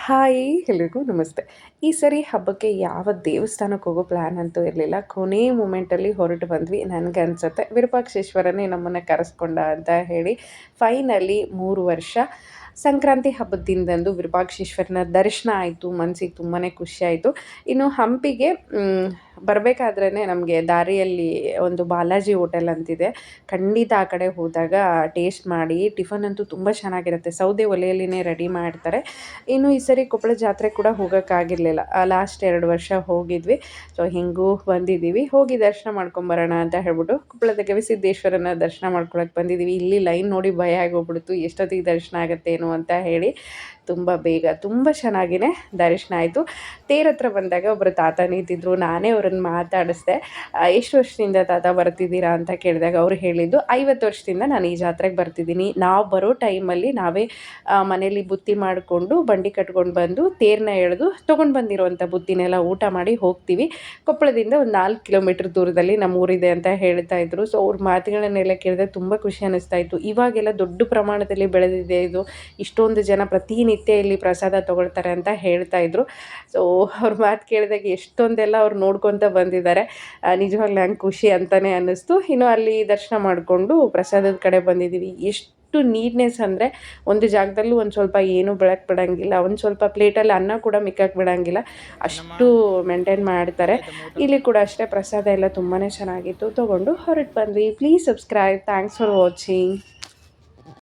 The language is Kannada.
ಹಾಯ್! ಎಲ್ರಿಗೂ ನಮಸ್ತೆ. ಈ ಸರಿ ಹಬ್ಬಕ್ಕೆ ಯಾವ ದೇವಸ್ಥಾನಕ್ಕೆ ಹೋಗೋ ಪ್ಲ್ಯಾನ್ ಅಂತೂ ಇರಲಿಲ್ಲ. ಕೊನೇ ಮೂಮೆಂಟಲ್ಲಿ ಹೊರಟು ಬಂದ್ವಿ. ನನಗನ್ಸುತ್ತೆ ವಿರೂಪಾಕ್ಷೇಶ್ವರನೇ ನಮ್ಮನ್ನ ಕರೆಸ್ಕೊಂಡ ಅಂತ ಹೇಳಿ. ಫೈನಲಿ 3 ವರ್ಷ ಸಂಕ್ರಾಂತಿ ಹಬ್ಬದ ದಿನದಂದು ವಿರೂಪಾಕ್ಷೇಶ್ವರನ ದರ್ಶನ ಆಯಿತು. ಮನಸ್ಸಿಗೆ ತುಂಬಾ ಖುಷಿಯಾಯಿತು. ಇನ್ನು ಹಂಪಿಗೆ ಬರಬೇಕಾದ್ರೇ ನಮಗೆ ದಾರಿಯಲ್ಲಿ ಒಂದು ಬಾಲಾಜಿ ಹೋಟೆಲ್ ಅಂತಿದೆ. ಖಂಡಿತ ಆ ಕಡೆ ಹೋದಾಗ ಟೇಸ್ಟ್ ಮಾಡಿ. ಟಿಫನ್ ಅಂತೂ ತುಂಬ ಚೆನ್ನಾಗಿರುತ್ತೆ. ಸೌದೆ ಒಲೆಯಲ್ಲಿನೇ ರೆಡಿ ಮಾಡ್ತಾರೆ. ಇನ್ನು ಈ ಸರಿ ಕೊಪ್ಪಳ ಜಾತ್ರೆ ಕೂಡ ಹೋಗೋಕ್ಕಾಗಿರಲಿಲ್ಲ. ಲಾಸ್ಟ್ 2 ವರ್ಷ ಹೋಗಿದ್ವಿ. ಸೊ ಹಿಂಗೂ ಬಂದಿದ್ದೀವಿ. ಹೋಗಿ ದರ್ಶನ ಮಾಡ್ಕೊಂಬರೋಣ ಅಂತ ಹೇಳ್ಬಿಟ್ಟು ಕೊಪ್ಪಳದ ಗವಿಸಿದ್ದೇಶ್ವರನ ದರ್ಶನ ಮಾಡ್ಕೊಳಕ್ಕೆ ಬಂದಿದ್ದೀವಿ. ಇಲ್ಲಿ ಲೈನ್ ನೋಡಿ ಭಯ ಆಗೋಗ್ಬಿಡ್ತು. ಎಷ್ಟೊತ್ತಿಗೆ ದರ್ಶನ ಆಗುತ್ತೇನೋ ಅಂತ ಹೇಳಿ. ತುಂಬ ಬೇಗ ತುಂಬ ಚೆನ್ನಾಗಿಯೇ ದರ್ಶನ ಆಯಿತು. ತೇರ ಹತ್ರ ಬಂದಾಗ ಒಬ್ಬರು ತಾತ ನಿಂತಿದ್ರು. ನಾನೇ ಅವ್ರನ್ನ ಮಾತಾಡಿಸ್ದೆ. ಎಷ್ಟು ವರ್ಷದಿಂದ ತಾತ ಬರ್ತಿದ್ದೀರಾ ಅಂತ ಕೇಳಿದಾಗ ಅವ್ರು ಹೇಳಿದ್ದು, 50 ವರ್ಷದಿಂದ ನಾನು ಈ ಜಾತ್ರೆಗೆ ಬರ್ತಿದ್ದೀನಿ. ನಾವು ಬರೋ ಟೈಮಲ್ಲಿ ನಾವೇ ಮನೇಲಿ ಬುತ್ತಿ ಮಾಡಿಕೊಂಡು ಬಂಡಿ ಕಟ್ಕೊಂಡು ಬಂದು ತೇರನ್ನ ಎಳೆದು ತೊಗೊಂಡು ಬಂದಿರೋವಂಥ ಬುತ್ತಿನೆಲ್ಲ ಊಟ ಮಾಡಿ ಹೋಗ್ತೀವಿ. ಕೊಪ್ಪಳದಿಂದ ಒಂದು 4 ಕಿಲೋಮೀಟ್ರ್ ದೂರದಲ್ಲಿ ನಮ್ಮ ಊರಿದೆ ಅಂತ ಹೇಳ್ತಾ ಇದ್ರು. ಸೊ ಅವ್ರ ಮಾತುಗಳನ್ನೆಲ್ಲ ಕೇಳಿದ್ರೆ ತುಂಬ ಖುಷಿ ಅನ್ನಿಸ್ತಾ ಇತ್ತು. ಇವಾಗೆಲ್ಲ ದೊಡ್ಡ ಪ್ರಮಾಣದಲ್ಲಿ ಬೆಳೆದಿದೆ ಇದು. ಇಷ್ಟೊಂದು ಜನ ಪ್ರತಿನಿತ್ಯ ಇಲ್ಲಿ ಪ್ರಸಾದ ತೊಗೊಳ್ತಾರೆ ಅಂತ ಹೇಳ್ತಾ ಇದ್ರು. ಸೊ ಅವ್ರ ಮಾತು ಕೇಳಿದಾಗ ಎಷ್ಟೊಂದೆಲ್ಲ ಅವ್ರು ನೋಡ್ಕೊತ ಬಂದಿದ್ದಾರೆ. ನಿಜವಾಗ್ಲೂ ನಂಗೆ ಖುಷಿ ಅಂತಲೇ ಅನ್ನಿಸ್ತು. ಇನ್ನು ಅಲ್ಲಿ ದರ್ಶನ ಮಾಡಿಕೊಂಡು ಪ್ರಸಾದದ ಕಡೆ ಬಂದಿದ್ದೀವಿ. ಎಷ್ಟು ನೀಟ್ನೆಸ್ ಅಂದರೆ ಒಂದು ಜಾಗದಲ್ಲೂ ಒಂದು ಸ್ವಲ್ಪ ಏನೂ ಬೆಳಕು ಬಿಡೋಂಗಿಲ್ಲ. ಒಂದು ಸ್ವಲ್ಪ ಪ್ಲೇಟಲ್ಲಿ ಅನ್ನ ಕೂಡ ಮಿಕ್ಕಕ್ಕೆ ಬಿಡೋಂಗಿಲ್ಲ. ಅಷ್ಟು ಮೇಂಟೈನ್ ಮಾಡ್ತಾರೆ. ಇಲ್ಲಿ ಕೂಡ ಅಷ್ಟೇ ಪ್ರಸಾದ ಎಲ್ಲ ತುಂಬಾ ಚೆನ್ನಾಗಿತ್ತು. ತೊಗೊಂಡು ಹೊರಟು ಬಂದ್ವಿ. Please subscribe. Thanks for watching.